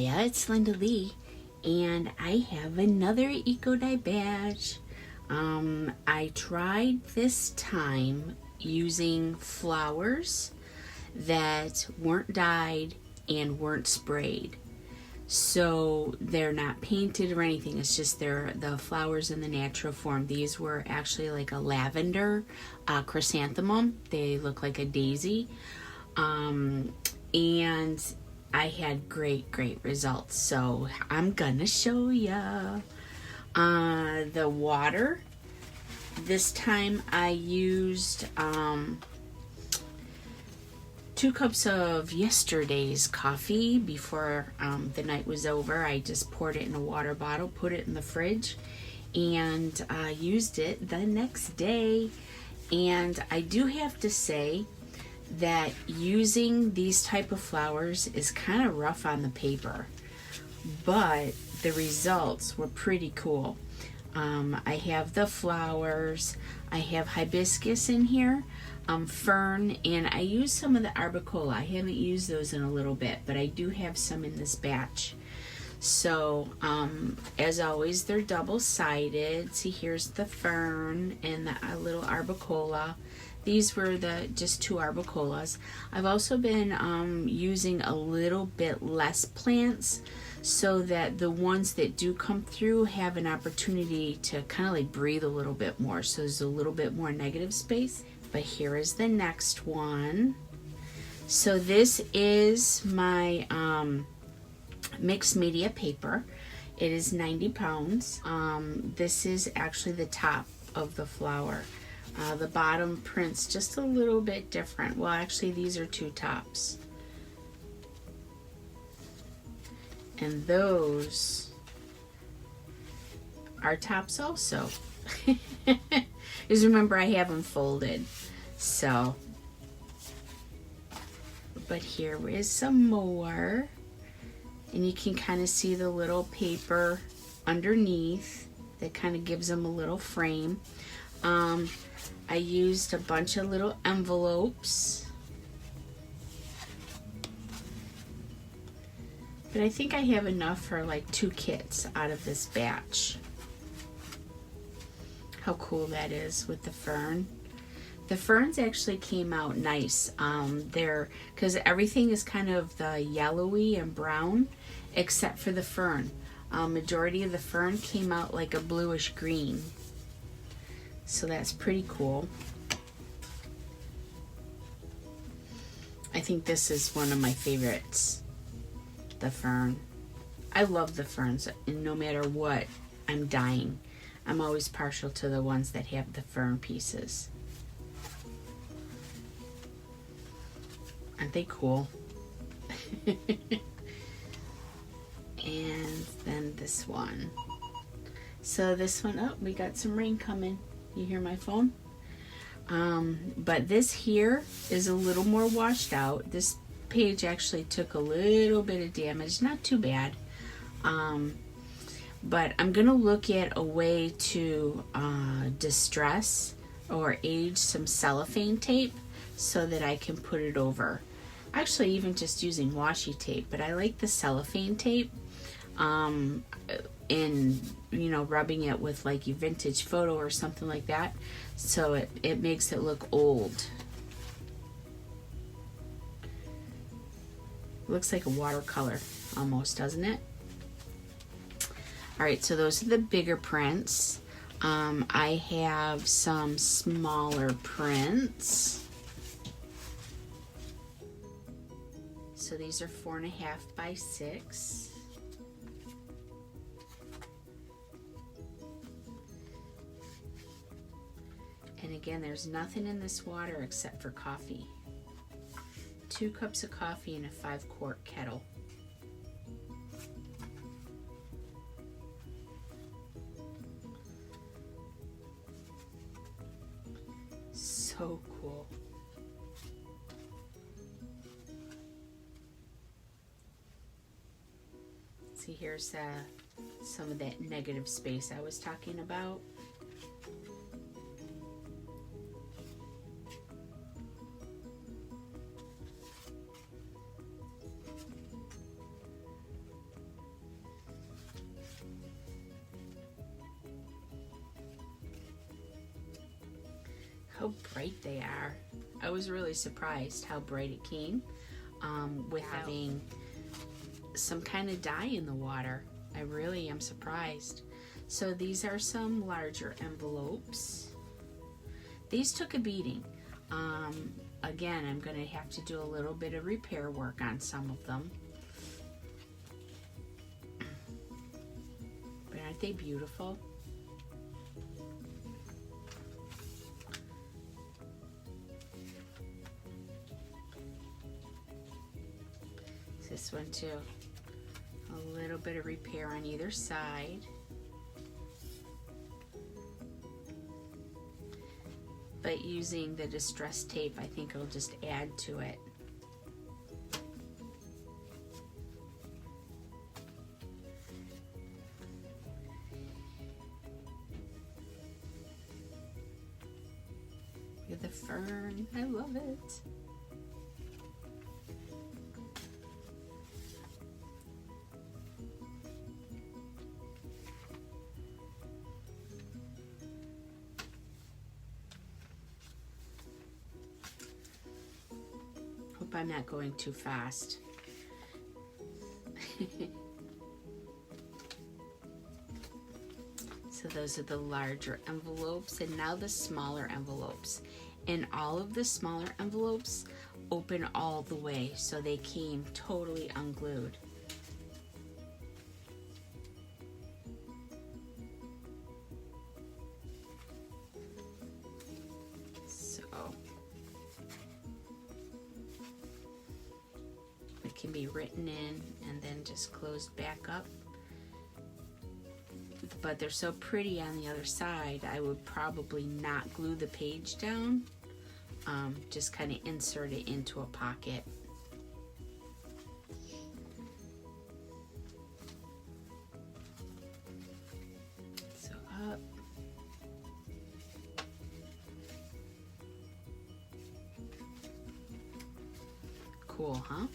Hiya, it's LindaLee, and I have another eco dye badge. I tried this time using flowers that weren't dyed and weren't sprayed. So they're not painted or anything, it's just the flowers in the natural form. These were actually like a lavender chrysanthemum. They look like a daisy. And I had great results, so I'm gonna show ya. The water, this time I used 2 cups of yesterday's coffee before the night was over. I just poured it in a water bottle, put it in the fridge, and used it the next day. And I do have to say that using these type of flowers is kind of rough on the paper, but the results were pretty cool. I have the flowers, I have hibiscus in here, fern, and I used some of the arbicola. I haven't used those in a little bit, but I do have some in this batch. So as always, they're double-sided. See, here's the fern and the little arbicola. These were just 2 arbicolas. I've also been using a little bit less plants so that the ones that do come through have an opportunity to kind of like breathe a little bit more. So there's a little bit more negative space. But here is the next one. So this is my mixed media paper. It is 90 pounds. This is actually the top of the flower. The bottom print's just a little bit different. Well, actually, these are 2 tops. And those are tops also. Because remember, I have them folded. So, but here is some more. And you can kind of see the little paper underneath that kind of gives them a little frame. I used a bunch of little envelopes. But I think I have enough for like 2 kits out of this batch. How cool that is with the fern. The ferns actually came out nice. Because everything is kind of the yellowy and brown except for the fern. Majority of the fern came out like a bluish green. So that's pretty cool. I think this is one of my favorites, the fern. I love the ferns, and no matter what I'm dyeing, I'm always partial to the ones that have the fern pieces. Aren't they cool? And then this one. So this one, oh, we got some rain coming. You hear my phone? But this here is a little more washed out. This page actually took a little bit of damage, not too bad. But I'm gonna look at a way to distress or age some cellophane tape so that I can put it over. Actually, even just using washi tape, but I like the cellophane tape. In, you know, rubbing it with like a vintage photo or something like that, so it makes it look old. Looks like a watercolor almost, doesn't it? All right, so those are the bigger prints. I have some smaller prints. So these are 4.5 by 6. And again, there's nothing in this water except for coffee. 2 cups of coffee in a 5-quart kettle. So cool. See, here's some of that negative space I was talking about. how bright they are. I was really surprised how bright it came with having some kind of dye in the water. I really am surprised. So these are some larger envelopes. These took a beating. Again, I'm going to have to do a little bit of repair work on some of them. But aren't they beautiful? This one too. A little bit of repair on either side. But using the distress tape, I think it'll just add to it. Look at the fern. I love it. Hope I'm not going too fast. So those are the larger envelopes, and now the smaller envelopes. And all of the smaller envelopes open all the way, so they came totally unglued. So it can be written in and then just closed back up. But they're so pretty on the other side, I would probably not glue the page down. Just kind of insert it into a pocket. So up. Cool, huh?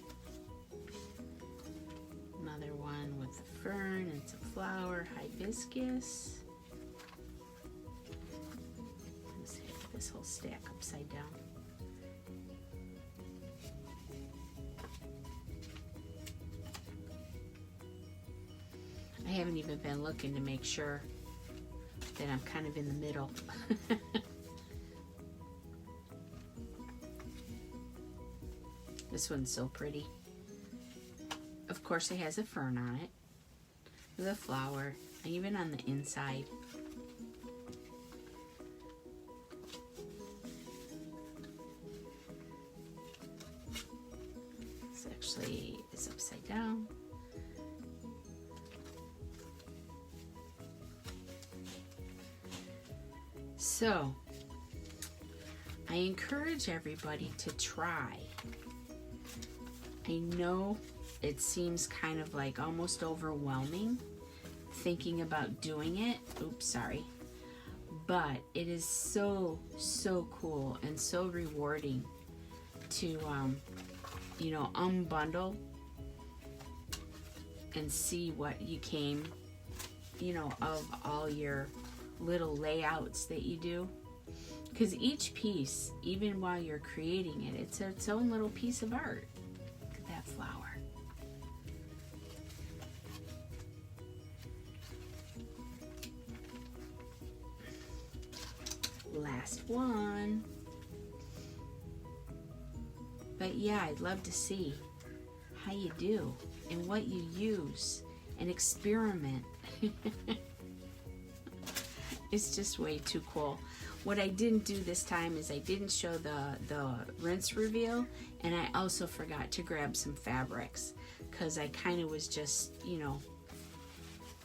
Another one with a fern and some flower, hibiscus. Let's hit this whole stack upside down. I haven't even been looking to make sure that I'm kind of in the middle. This one's so pretty. Of course, it has a fern on it, with a flower, and even on the inside. This actually is upside down. So, I encourage everybody to try. I know it seems kind of like almost overwhelming thinking about doing it. Oops, sorry. But it is so cool and so rewarding to, you know, unbundle and see what you came, you know, of all your little layouts that you do. Because each piece, even while you're creating it, it's its own little piece of art. Look at that flower. Last one. But yeah, I'd love to see how you do and what you use and experiment. It's just way too cool. What I didn't do this time is I didn't show the rinse reveal, and I also forgot to grab some fabrics because I kind of was just, you know,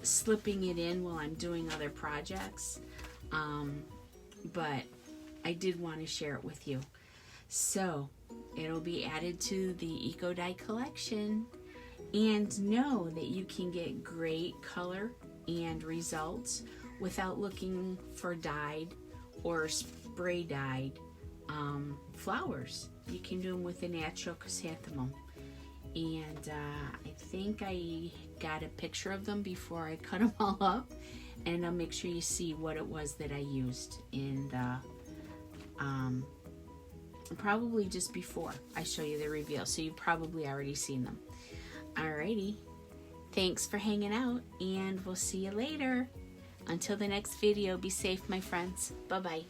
slipping it in while I'm doing other projects. But I did want to share it with you. So it'll be added to the Eco Dye collection, and know that you can get great color and results without looking for dyed or spray dyed flowers. You can do them with a natural chrysanthemum. And I think I got a picture of them before I cut them all up, and I'll make sure you see what it was that I used in the probably just before I show you the reveal, so you've probably already seen them. Alrighty, thanks for hanging out, and we'll see you later. Until the next video, be safe, my friends. Bye-bye.